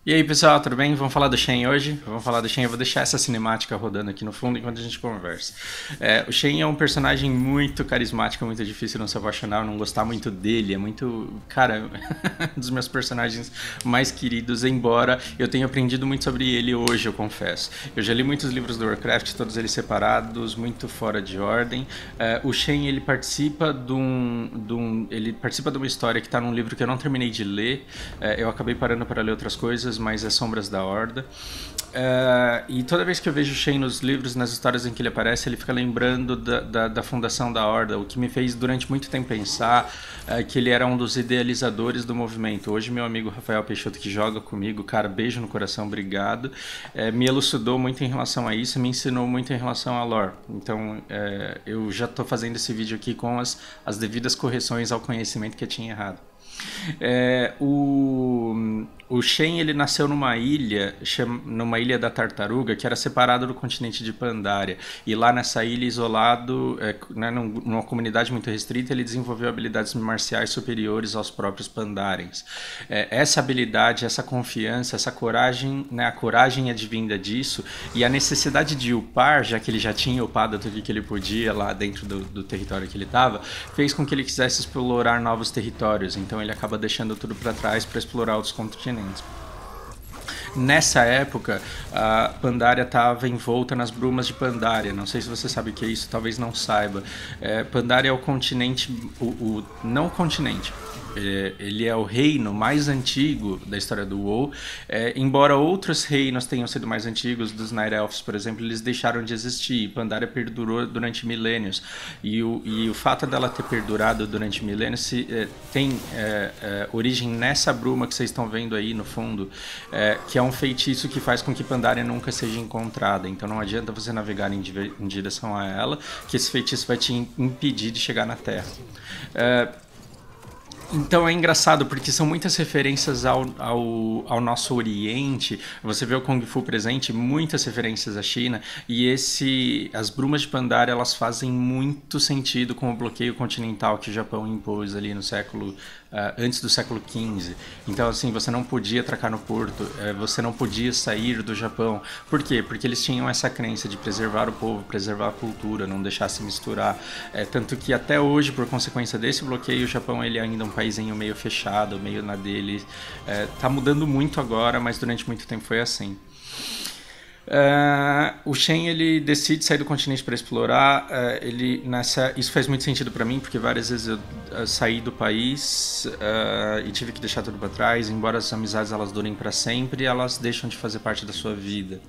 E aí pessoal, tudo bem? Vamos falar do Shen hoje? Vamos falar do Shen, eu vou deixar essa cinemática rodando aqui no fundo enquanto a gente conversa. O Shen é um personagem muito carismático, muito difícil de não se apaixonar, não gostar muito dele, é muito, cara, um dos meus personagens mais queridos, embora eu tenha aprendido muito sobre ele hoje, eu confesso. Eu já li muitos livros do Warcraft, todos eles separados, muito fora de ordem. O Shen, ele participa ele participa de uma história que está num livro que eu não terminei de ler, eu acabei parando para ler outras coisas, mas é Sombras da Horda. E toda vez que eu vejo o Shen nos livros, nas histórias em que ele aparece, ele fica lembrando da fundação da Horda, o que me fez durante muito tempo pensar que ele era um dos idealizadores do movimento. Hoje meu amigo Rafael Peixoto, que joga comigo, cara, beijo no coração, obrigado, me elucidou muito em relação a isso, me ensinou muito em relação a lore. Então eu já estou fazendo esse vídeo aqui com as devidas correções ao conhecimento que eu tinha errado. O Shen, ele nasceu numa ilha da Tartaruga, que era separada do continente de Pandaria. E lá nessa ilha, isolado, né, numa comunidade muito restrita, ele desenvolveu habilidades marciais superiores aos próprios Pandarians. Essa habilidade, essa confiança, essa coragem, né, a coragem advinda disso, e a necessidade de upar, já que ele já tinha upado tudo que ele podia lá dentro do território que ele estava, fez com que ele quisesse explorar novos territórios. Então ele acaba deixando tudo para trás para explorar outros continentes. Nessa época, a Pandaria estava envolta nas brumas de Pandaria. Não sei se você sabe o que é isso, talvez não saiba. Pandaria é o continente, não o continente. Ele é o reino mais antigo da história do WoW. Embora outros reinos tenham sido mais antigos, dos Night Elves, por exemplo, eles deixaram de existir. Pandaria perdurou durante milênios. E o fato dela ter perdurado durante milênios tem origem nessa bruma que vocês estão vendo aí no fundo, que é um feitiço que faz com que Pandaria nunca seja encontrada. Então não adianta você navegar em direção a ela, que esse feitiço vai te impedir de chegar na Terra. Então é engraçado porque são muitas referências ao nosso Oriente. Você vê o Kung Fu presente, muitas referências à China, e as brumas de Pandaria, elas fazem muito sentido com o bloqueio continental que o Japão impôs ali no século antes do século XV. Então assim, você não podia atracar no porto, você não podia sair do Japão. Por quê? Porque eles tinham essa crença de preservar o povo, preservar a cultura, não deixar se misturar. Tanto que até hoje, por consequência desse bloqueio, o Japão ele ainda é um paísinho meio fechado, meio na dele. Tá mudando muito agora, mas durante muito tempo foi assim. O Shen, ele decide sair do continente para explorar. Isso faz muito sentido para mim, porque várias vezes eu saí do país e tive que deixar tudo para trás. Embora as amizades elas durem para sempre, elas deixam de fazer parte da sua vida.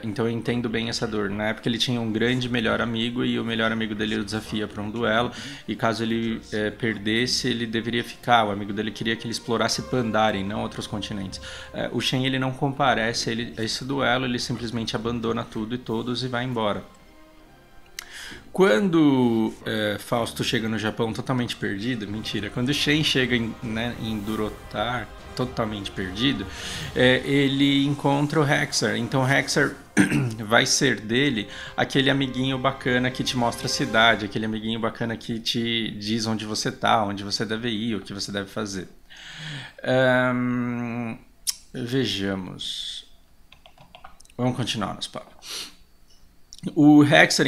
Então eu entendo bem essa dor. Na época ele tinha um grande melhor amigo e o melhor amigo dele o desafia para um duelo, e caso ele perdesse, ele deveria ficar. O amigo dele queria que ele explorasse Pandaria e não outros continentes. O Shen, ele não comparece a esse duelo, ele simplesmente abandona tudo e todos e vai embora. Quando Fausto chega no Japão totalmente perdido, mentira, quando Shen chega em Durotar totalmente perdido, ele encontra o Hexar. Então o Hexar vai ser dele aquele amiguinho bacana que te mostra a cidade, aquele amiguinho bacana que te diz onde você tá, onde você deve ir, o que você deve fazer. Vejamos. Vamos continuar nosso papo. O Hexer,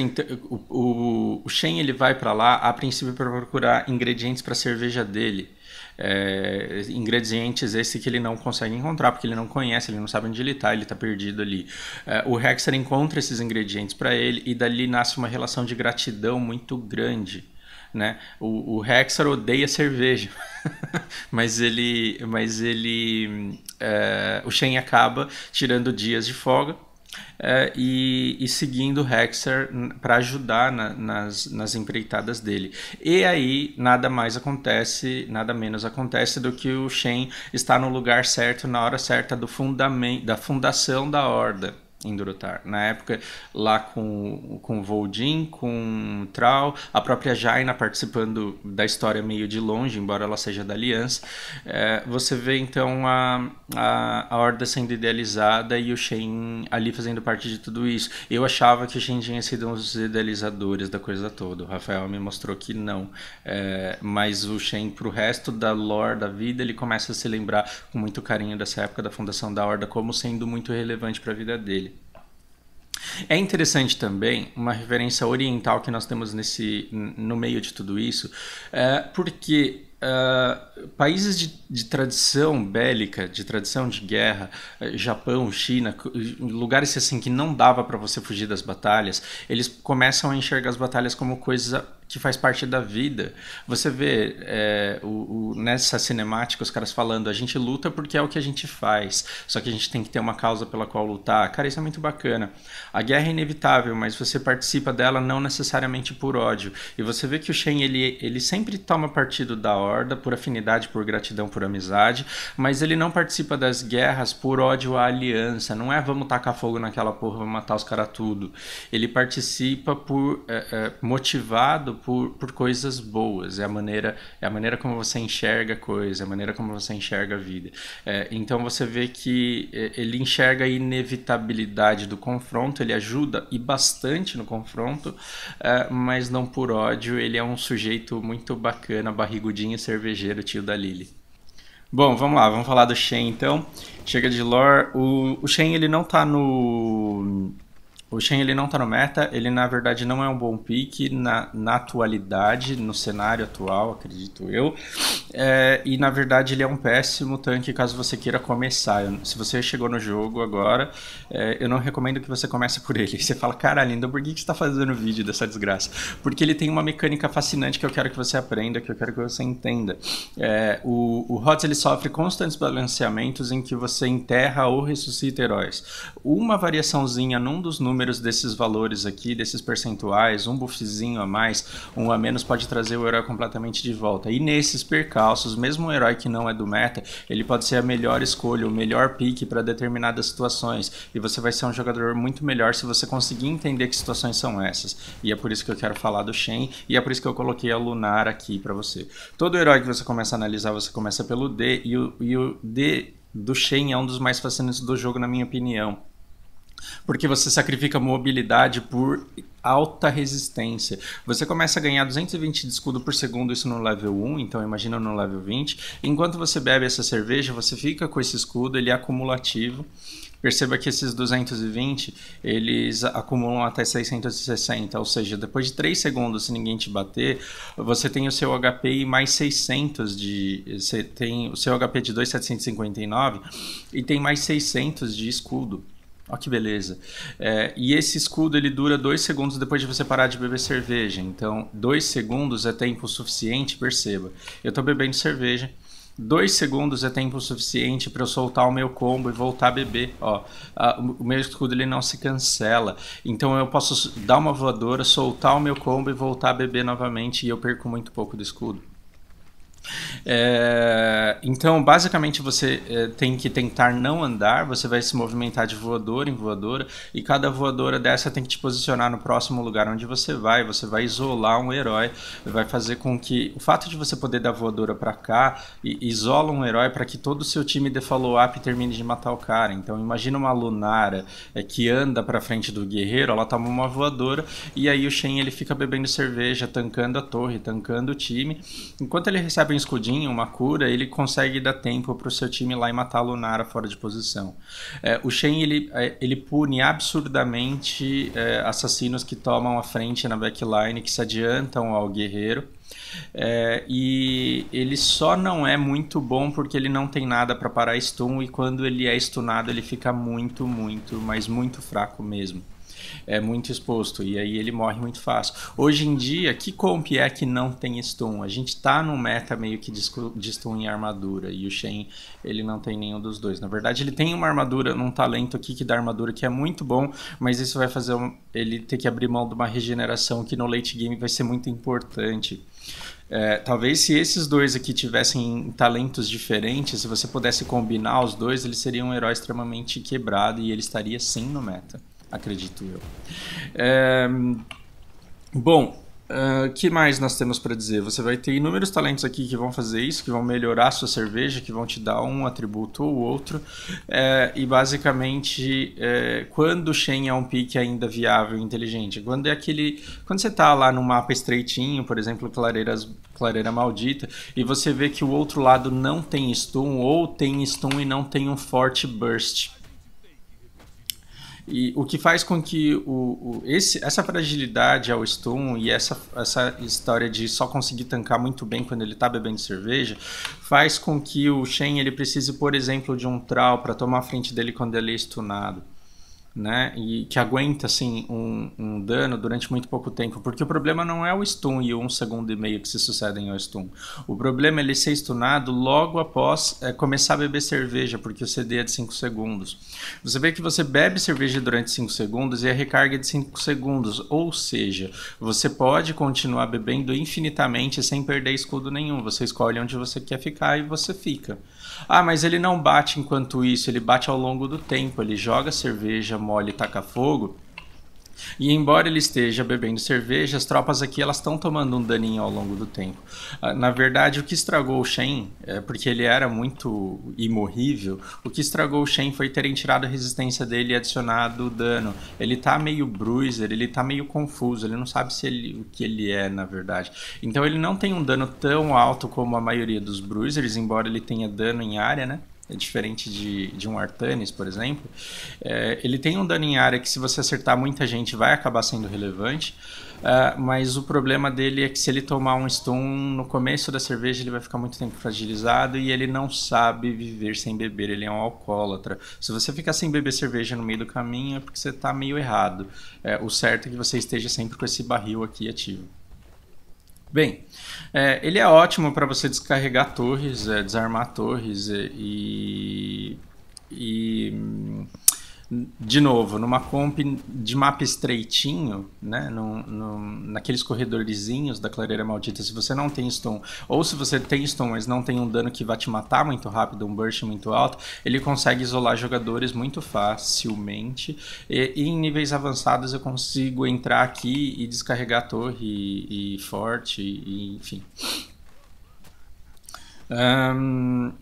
o Shen, ele vai para lá a princípio para procurar ingredientes para a cerveja dele. Ingredientes esse que ele não consegue encontrar porque ele não conhece, ele não sabe onde ele está perdido ali. O Hexer encontra esses ingredientes para ele e dali nasce uma relação de gratidão muito grande. Né? O Hexer odeia cerveja, mas o Shen acaba tirando dias de folga e seguindo o Hexer para ajudar nas empreitadas dele. E aí nada menos acontece do que o Shen está no lugar certo, na hora certa da fundação da Horda. em Durotar. Na época, lá com o Voldin, com o Thrall, a própria Jaina participando da história meio de longe, embora ela seja da Aliança. Você vê então a Horda sendo idealizada e o Shen ali fazendo parte de tudo isso. Eu achava que o Shen tinha sido um dos idealizadores da coisa toda. O Rafael me mostrou que não. Mas o Shen, pro resto da lore da vida, ele começa a se lembrar com muito carinho dessa época da fundação da Horda como sendo muito relevante para a vida dele. É interessante também uma referência oriental que nós temos no meio de tudo isso, porque países de tradição bélica, de tradição de guerra, Japão, China, lugares assim que não dava para você fugir das batalhas, eles começam a enxergar as batalhas como coisa que faz parte da vida. Você vê nessa cinemática os caras falando, a gente luta porque é o que a gente faz, só que a gente tem que ter uma causa pela qual lutar. Cara, isso é muito bacana. A guerra é inevitável, mas você participa dela não necessariamente por ódio. E você vê que o Shen, ele sempre toma partido da Horda por afinidade, por gratidão, por amizade, mas ele não participa das guerras por ódio à aliança. Não é vamos tacar fogo naquela porra, vamos matar os caras tudo. Ele participa motivado por coisas boas. É a maneira como você enxerga a coisa, é a maneira como você enxerga a vida. Então você vê que ele enxerga a inevitabilidade do confronto, ele ajuda e bastante no confronto, mas não por ódio. Ele é um sujeito muito bacana, barrigudinho, cervejeiro, tio da Lily. Bom, vamos lá, vamos falar do Shen então. Chega de lore. O Shen, ele não tá no... O Shen, ele não tá no meta, ele na verdade não é um bom pick na atualidade, no cenário atual, acredito eu. E na verdade ele é um péssimo tanque caso você queira começar. Se você chegou no jogo agora, eu não recomendo que você comece por ele. Você fala, caralho, então por que você tá fazendo vídeo dessa desgraça? Porque ele tem uma mecânica fascinante que eu quero que você aprenda, que eu quero que você entenda. O HOTS, ele sofre constantes balanceamentos em que você enterra ou ressuscita heróis. Uma variaçãozinha num dos números desses valores aqui, desses percentuais, um buffzinho a mais, um a menos, pode trazer o herói completamente de volta. E nesses percalços, mesmo um herói que não é do meta, ele pode ser a melhor escolha, o melhor pick para determinadas situações. E você vai ser um jogador muito melhor se você conseguir entender que situações são essas. E é por isso que eu quero falar do Shen, e é por isso que eu coloquei a Lunar aqui para você. Todo herói que você começa a analisar, você começa pelo D, e o D do Shen é um dos mais fascinantes do jogo, na minha opinião. Porque você sacrifica mobilidade por alta resistência. Você começa a ganhar 220 de escudo por segundo, isso no level 1, então imagina no level 20. Enquanto você bebe essa cerveja, você fica com esse escudo, ele é acumulativo. Perceba que esses 220, eles acumulam até 660, ou seja, depois de 3 segundos, se ninguém te bater, você tem o seu HP e mais 600 você tem o seu HP de 2.759 e tem mais 600 de escudo. Olha que beleza. E esse escudo ele dura 2 segundos depois de você parar de beber cerveja. Então, 2 segundos é tempo suficiente, perceba. Eu estou bebendo cerveja. 2 segundos é tempo suficiente para eu soltar o meu combo e voltar a beber. O meu escudo ele não se cancela. Então eu posso dar uma voadora, soltar o meu combo e voltar a beber novamente. E eu perco muito pouco do escudo. Então basicamente você tem que tentar não andar, você vai se movimentar de voadora em voadora, e cada voadora dessa tem que te posicionar no próximo lugar onde você vai isolar um herói, vai fazer com que o fato de você poder dar voadora para cá isola um herói para que todo o seu time dê follow-up e termine de matar o cara. Então imagina uma Lunara que anda para frente do guerreiro, ela toma uma voadora e aí o Shen ele fica bebendo cerveja, tancando a torre, tancando o time, enquanto ele recebe um escudinho, uma cura, ele consegue dar tempo para o seu time ir lá e matar a Lunara fora de posição. O Shen ele pune absurdamente assassinos que tomam a frente na backline, que se adiantam ao guerreiro. E ele só não é muito bom porque ele não tem nada para parar stun, e quando ele é stunado ele fica muito, mas muito fraco mesmo. É muito exposto, e aí ele morre muito fácil. Hoje em dia, que comp é que não tem stun? A gente tá num meta meio que de stun em armadura, e o Shen, ele não tem nenhum dos dois. Na verdade, ele tem uma armadura, um talento aqui que dá armadura que é muito bom, mas isso vai fazer ele ter que abrir mão de uma regeneração que no late game vai ser muito importante. Talvez se esses dois aqui tivessem talentos diferentes, se você pudesse combinar os dois, ele seria um herói extremamente quebrado e ele estaria sim no meta, acredito eu. Bom, que mais nós temos para dizer? Você vai ter inúmeros talentos aqui que vão fazer isso, que vão melhorar a sua cerveja, que vão te dar um atributo ou outro. E basicamente, quando o Shen é um pique ainda viável e inteligente, quando você está lá no mapa estreitinho, por exemplo, Clareira Maldita, e você vê que o outro lado não tem stun, ou tem stun e não tem um forte burst. E o que faz com que essa fragilidade ao stun e essa história de só conseguir tancar muito bem quando ele está bebendo cerveja, faz com que o Shen ele precise, por exemplo, de um Trau para tomar a frente dele quando ele é stunado. Né? E que aguenta assim, um dano durante muito pouco tempo, porque o problema não é o stun e o 1 segundo e meio que se sucedem ao stun. O problema é ele ser stunado logo após começar a beber cerveja, porque o CD é de 5 segundos. Você vê que você bebe cerveja durante 5 segundos e a recarga é de 5 segundos, ou seja, você pode continuar bebendo infinitamente sem perder escudo nenhum. Você escolhe onde você quer ficar e você fica. Ah, mas ele não bate enquanto isso, ele bate ao longo do tempo, ele joga cerveja mole e taca fogo. E embora ele esteja bebendo cerveja, as tropas aqui elas estão tomando um daninho ao longo do tempo. Na verdade, o que estragou o Shen, porque ele era muito imorrível, o que estragou o Shen foi terem tirado a resistência dele e adicionado dano. Ele tá meio bruiser, ele tá meio confuso, ele não sabe o que ele é, na verdade. Então ele não tem um dano tão alto como a maioria dos bruisers, embora ele tenha dano em área, né? É diferente de um Artanis, por exemplo. Ele tem um dano em área que se você acertar muita gente vai acabar sendo relevante, mas o problema dele é que se ele tomar um stun no começo da cerveja ele vai ficar muito tempo fragilizado e ele não sabe viver sem beber, ele é um alcoólatra. Se você ficar sem beber cerveja no meio do caminho é porque você está meio errado. O certo é que você esteja sempre com esse barril aqui ativo. Bem, ele é ótimo para você descarregar torres, desarmar torres de novo, numa comp de mapa estreitinho, né, naqueles corredorzinhos da Clareira Maldita, se você não tem stun, ou se você tem stun, mas não tem um dano que vai te matar muito rápido, um burst muito alto, ele consegue isolar jogadores muito facilmente, e em níveis avançados eu consigo entrar aqui e descarregar a torre e forte, enfim.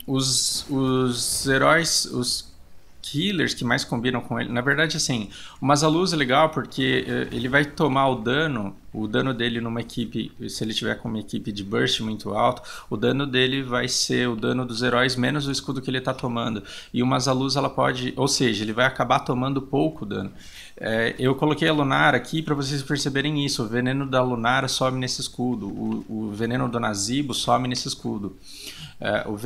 Os heróis, os killers que mais combinam com ele, na verdade assim, o Mazaluz é legal porque ele vai tomar o dano dele numa equipe, se ele tiver com uma equipe de burst muito alto, o dano dele vai ser o dano dos heróis menos o escudo que ele está tomando, e o Mazaluz ela pode, ou seja, ele vai acabar tomando pouco dano. Eu coloquei a Lunara aqui para vocês perceberem isso, o veneno da Lunara some nesse escudo, o veneno do Nazeebo some nesse escudo. O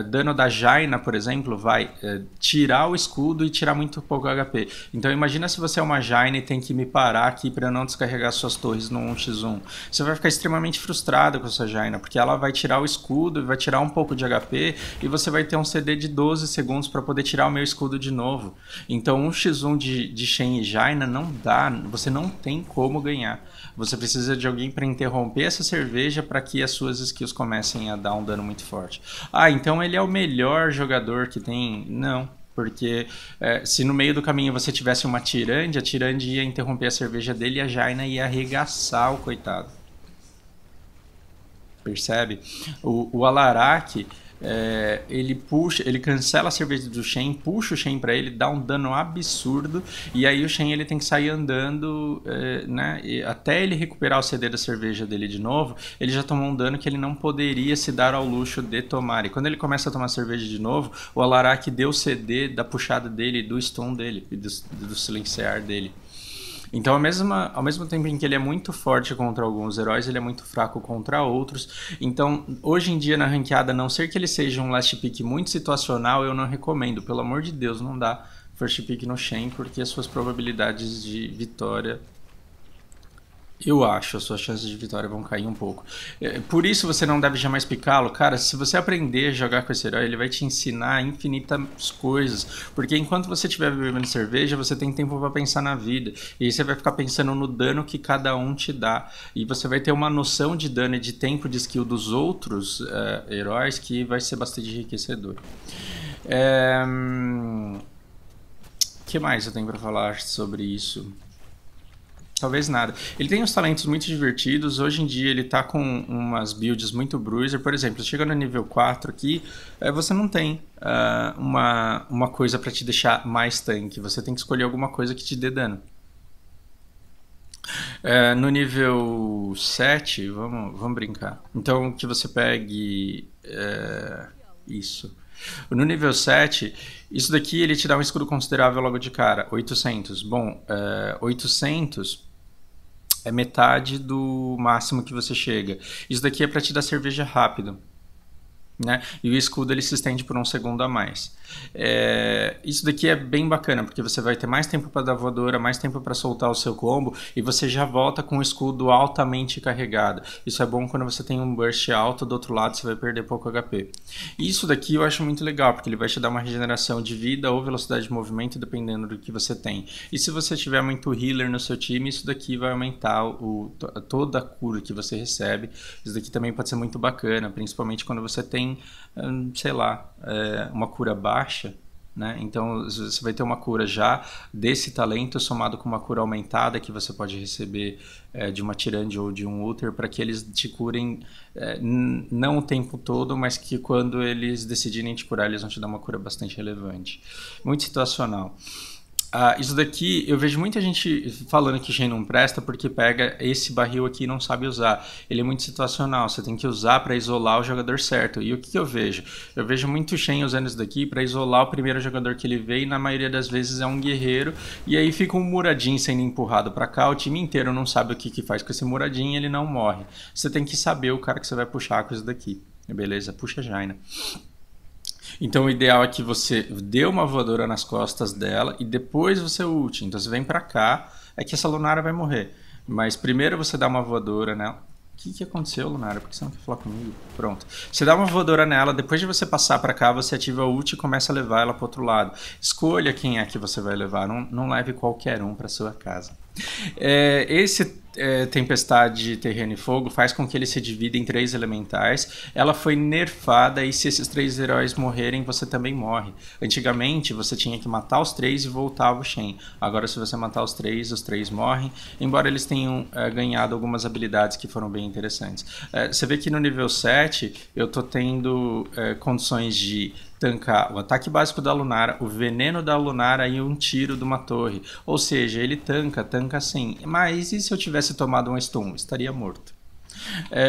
dano da Jaina, por exemplo, vai tirar o escudo e tirar muito pouco HP. Então imagina se você é uma Jaina e tem que me parar aqui para não descarregar suas torres no 1x1. Você vai ficar extremamente frustrado com essa Jaina, porque ela vai tirar o escudo e vai tirar um pouco de HP e você vai ter um CD de 12 segundos para poder tirar o meu escudo de novo. Então 1x1 de Shen e Jaina não dá, você não tem como ganhar. Você precisa de alguém para interromper essa cerveja para que as suas skills comecem a dar um dano muito forte. Ah, então ele é o melhor jogador que tem? Não, porque se no meio do caminho você tivesse uma Tyrande, a Tyrande ia interromper a cerveja dele e a Jaina ia arregaçar o coitado. Percebe? O Alarak, ele cancela a cerveja do Shen, puxa o Shen pra ele, dá um dano absurdo, e aí o Shen ele tem que sair andando, né, até ele recuperar o CD da cerveja dele de novo, ele já tomou um dano que ele não poderia se dar ao luxo de tomar. E quando ele começa a tomar cerveja de novo, o Alarak deu o CD da puxada dele, do stun dele, do silenciar dele. Então, ao mesmo tempo em que ele é muito forte contra alguns heróis, ele é muito fraco contra outros. Então, hoje em dia na ranqueada, a não ser que ele seja um last pick muito situacional, eu não recomendo. Pelo amor de Deus, não dá first pick no Shen, porque as suas probabilidades de vitória Eu acho, as suas chances de vitória vão cair um pouco. Por isso você não deve jamais picá-lo. Cara, se você aprender a jogar com esse herói, ele vai te ensinar infinitas coisas. Porque enquanto você estiver bebendo cerveja, você tem tempo para pensar na vida. E aí você vai ficar pensando no dano que cada um te dá. E você vai ter uma noção de dano e de tempo de skill dos outros heróis que vai ser bastante enriquecedor. Que mais eu tenho para falar sobre isso? Talvez nada. Ele tem uns talentos muito divertidos. Hoje em dia ele tá com umas builds muito bruiser. Por exemplo, chega no nível 4 aqui, você não tem uma coisa para te deixar mais tanque. Você tem que escolher alguma coisa que te dê dano. No nível 7, vamos brincar. Então que você pegue isso. No nível 7, isso daqui ele te dá um escudo considerável logo de cara, 800. Bom, 800 é metade do máximo que você chega. Isso daqui é para te dar cerveja rápido, né? E o escudo ele se estende por um segundo a mais. Isso daqui é bem bacana, porque você vai ter mais tempo para dar voadora, mais tempo para soltar o seu combo, e você já volta com o escudo altamente carregado. Isso é bom quando você tem um burst alto, do outro lado você vai perder pouco HP. Isso daqui eu acho muito legal, porque ele vai te dar uma regeneração de vida ou velocidade de movimento, dependendo do que você tem. E se você tiver muito healer no seu time, isso daqui vai aumentar toda a cura que você recebe. Isso daqui também pode ser muito bacana, principalmente quando você tem, sei lá, uma cura baixa, né? Então você vai ter uma cura já desse talento somado com uma cura aumentada que você pode receber de uma Tirande ou de um Uther, para que eles te curem não o tempo todo, mas que quando eles decidirem te curar, eles vão te dar uma cura bastante relevante. Muito situacional. Isso daqui, eu vejo muita gente falando que Shen não presta porque pega esse barril aqui e não sabe usar. Ele é muito situacional, você tem que usar para isolar o jogador certo. E o que eu vejo? Eu vejo muito Shen usando isso daqui para isolar o primeiro jogador que ele vê, e na maioria das vezes é um guerreiro. E aí fica um Muradin sendo empurrado para cá, o time inteiro não sabe o que faz com esse Muradin e ele não morre. Você tem que saber o cara que você vai puxar com isso daqui. Beleza? Puxa Jaina. Então o ideal é que você dê uma voadora nas costas dela e depois você ult. Então você vem pra cá, é que essa Lunara vai morrer. Mas primeiro você dá uma voadora nela. O que aconteceu, Lunara? Por que você não quer falar comigo? Pronto. Você dá uma voadora nela, depois de você passar pra cá, você ativa a ult e começa a levar ela pro outro lado. Escolha quem é que você vai levar, não leve qualquer um pra sua casa. Esse Tempestade, Terreno e Fogo faz com que ele se divida em 3 elementais. Ela foi nerfada e se esses 3 heróis morrerem, você também morre. Antigamente você tinha que matar os 3 e voltava o Shen. Agora se você matar os 3 morrem, embora eles tenham ganhado algumas habilidades que foram bem interessantes. Você vê que no nível 7 eu tô tendo condições de tancar o ataque básico da Lunara, o veneno da Lunara e um tiro de uma torre. Ou seja, ele tanca sim. Mas e se eu tivesse tomado um stun? Estaria morto.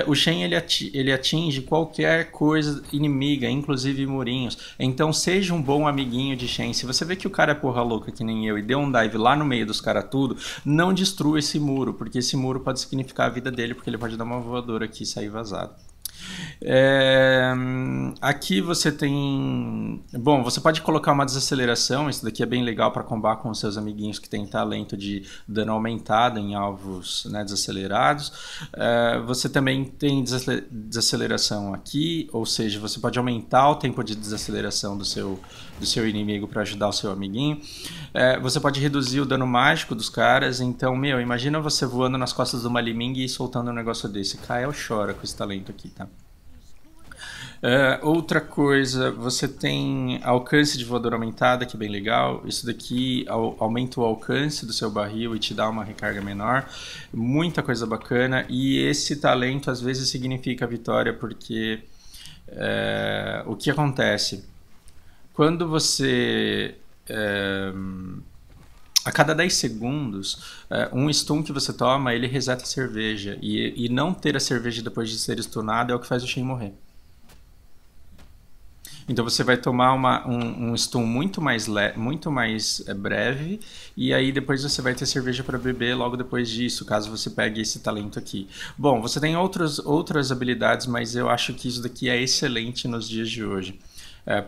O Shen ele atinge qualquer coisa inimiga, inclusive murinhos. Então seja um bom amiguinho de Shen. Se você vê que o cara é porra louca que nem eu e deu um dive lá no meio dos caras tudo, não destrua esse muro, porque esse muro pode significar a vida dele, porque ele pode dar uma voadora aqui e sair vazado. Aqui você tem... Bom, você pode colocar uma desaceleração. Isso daqui é bem legal para combar com os seus amiguinhos que tem talento de dano aumentado em alvos, né, desacelerados. Você também tem desaceleração aqui, ou seja, você pode aumentar o tempo de desaceleração do seu inimigo para ajudar o seu amiguinho. Você pode reduzir o dano mágico dos caras. Então, imagina você voando nas costas do Maliming e soltando um negócio desse. Kael chora com esse talento aqui, tá? Outra coisa, você tem alcance de voadora aumentada, que é bem legal. Isso daqui aumenta o alcance do seu barril e te dá uma recarga menor. Muita coisa bacana. E esse talento às vezes significa vitória, porque o que acontece? Quando você... a cada 10 segundos, um stun que você toma, ele reseta a cerveja. E não ter a cerveja depois de ser stunado é o que faz o Shen morrer. Então você vai tomar um stun muito mais breve, e aí depois você vai ter cerveja para beber logo depois disso, caso você pegue esse talento aqui. Bom, você tem outras habilidades, mas eu acho que isso daqui é excelente nos dias de hoje.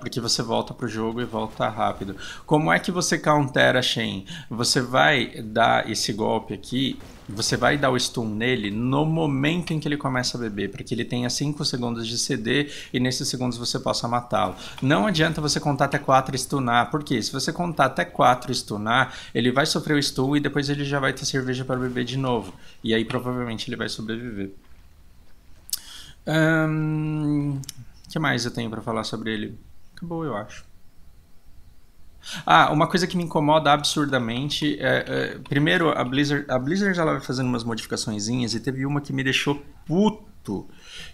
porque você volta pro jogo e volta rápido. Como é que você countera Shen? Você vai dar esse golpe aqui, você vai dar o stun nele no momento em que ele começa a beber, para que ele tenha 5 segundos de CD e nesses segundos você possa matá-lo. Não adianta você contar até 4 e stunar, porque se você contar até 4 e stunar, ele vai sofrer o stun e depois ele já vai ter cerveja para beber de novo. E aí provavelmente ele vai sobreviver. O que mais eu tenho para falar sobre ele? Acabou, eu acho. Ah, uma coisa que me incomoda absurdamente primeiro, a Blizzard ela vai fazendo umas modificaçõezinhas e teve uma que me deixou puto,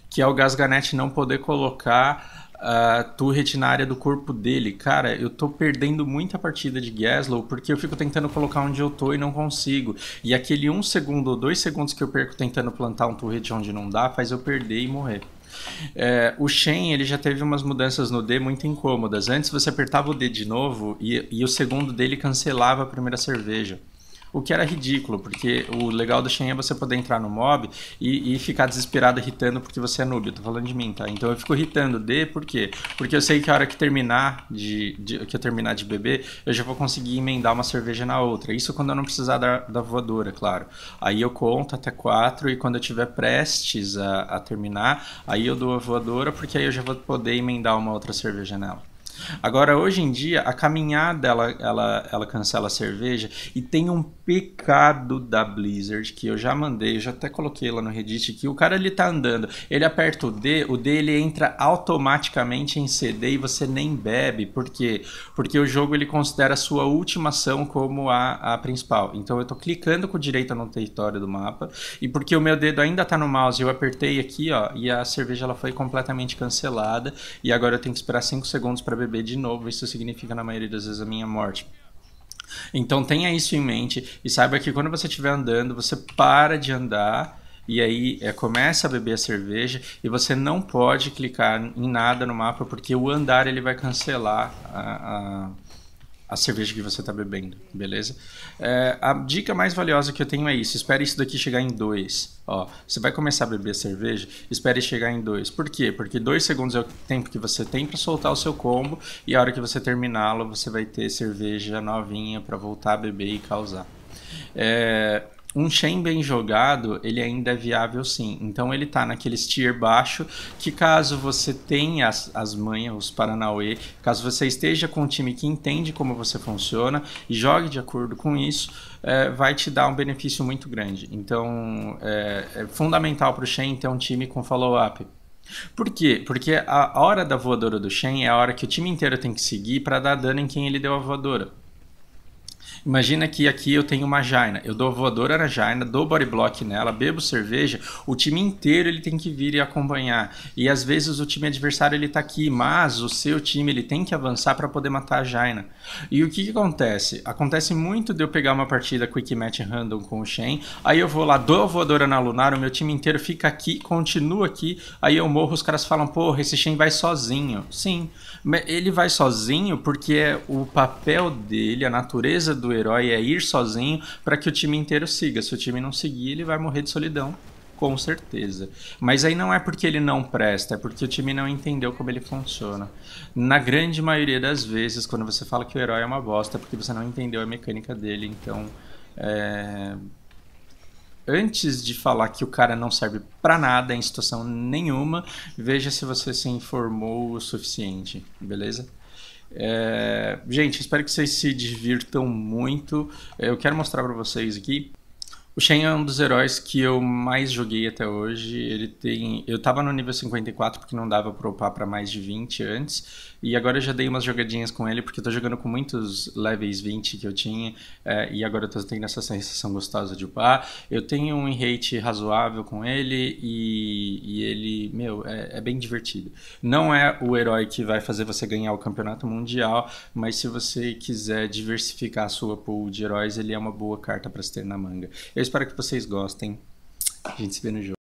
que é o Gasganet não poder colocar a turret na área do corpo dele. Cara, eu tô perdendo muita partida de Gaslow porque eu fico tentando colocar onde eu tô e não consigo. E aquele 1 segundo ou 2 segundos que eu perco tentando plantar um turret onde não dá, faz eu perder e morrer. O Shen ele já teve umas mudanças no D muito incômodas. Antes você apertava o D de novo e o segundo dele cancelava a primeira cerveja. O que era ridículo, porque o legal do Shen é você poder entrar no mob e ficar desesperado irritando porque você é noob. Eu tô falando de mim, tá? Então eu fico irritando D, por quê? Porque eu sei que a hora que terminar que eu terminar de beber, eu já vou conseguir emendar uma cerveja na outra. Isso quando eu não precisar da voadora, claro. Aí eu conto até 4 e quando eu estiver prestes a terminar, aí eu dou a voadora, porque aí eu já vou poder emendar uma outra cerveja nela. Agora, hoje em dia, a caminhada ela cancela a cerveja e tem um pecado da Blizzard que eu já mandei, eu já até coloquei lá no Reddit, que o cara ele tá andando, ele aperta o D ele entra automaticamente em CD e você nem bebe. Por quê? Porque o jogo ele considera a sua última ação como a principal. Então eu tô clicando com direita no território do mapa e porque o meu dedo ainda tá no mouse, eu apertei aqui, ó, e a cerveja ela foi completamente cancelada e agora eu tenho que esperar 5 segundos para beber de novo. Isso significa na maioria das vezes a minha morte. Então tenha isso em mente e saiba que quando você estiver andando, você para de andar e aí começa a beber a cerveja e você não pode clicar em nada no mapa porque o andar ele vai cancelar a cerveja que você está bebendo, beleza? A dica mais valiosa que eu tenho é isso: espere isso daqui chegar em 2. Ó, você vai começar a beber a cerveja, espere chegar em 2. Por quê? Porque 2 segundos é o tempo que você tem para soltar o seu combo e a hora que você terminá-lo, você vai ter cerveja novinha para voltar a beber e causar. Um Shen bem jogado, ele ainda é viável sim. Então ele tá naqueles tier baixo, que caso você tenha as manhas, os Paranauê, caso você esteja com um time que entende como você funciona e jogue de acordo com isso, vai te dar um benefício muito grande. Então é fundamental para o Shen ter um time com follow-up. Por quê? Porque a hora da voadora do Shen é a hora que o time inteiro tem que seguir para dar dano em quem ele deu a voadora. Imagina que aqui eu tenho uma Jaina, eu dou voadora na Jaina, dou body block nela, bebo cerveja, o time inteiro ele tem que vir e acompanhar. E às vezes o time adversário ele tá aqui, mas o seu time ele tem que avançar para poder matar a Jaina. E o que acontece? Acontece muito de eu pegar uma partida quick match random com o Shen, aí eu vou lá, dou a voadora na Lunar, o meu time inteiro fica aqui, continua aqui, aí eu morro, os caras falam, porra, esse Shen vai sozinho. Sim, ele vai sozinho porque é o papel dele, a natureza do herói é ir sozinho para que o time inteiro siga. Se o time não seguir, ele vai morrer de solidão, com certeza. Mas aí não é porque ele não presta, é porque o time não entendeu como ele funciona. Na grande maioria das vezes, quando você fala que o herói é uma bosta, é porque você não entendeu a mecânica dele. Então, antes de falar que o cara não serve pra nada em situação nenhuma, veja se você se informou o suficiente, beleza? Gente, espero que vocês se divirtam muito. Eu quero mostrar pra vocês aqui. O Shen é um dos heróis que eu mais joguei até hoje. Eu tava no nível 54 porque não dava pra upar pra mais de 20 antes. E agora eu já dei umas jogadinhas com ele porque eu tô jogando com muitos levels 20 que eu tinha. E agora eu tô tendo essa sensação gostosa de upar. Eu tenho um rate razoável com ele e ele, meu, é bem divertido. Não é o herói que vai fazer você ganhar o campeonato mundial, mas se você quiser diversificar a sua pool de heróis, ele é uma boa carta pra se ter na manga. Eu espero que vocês gostem. A gente se vê no jogo.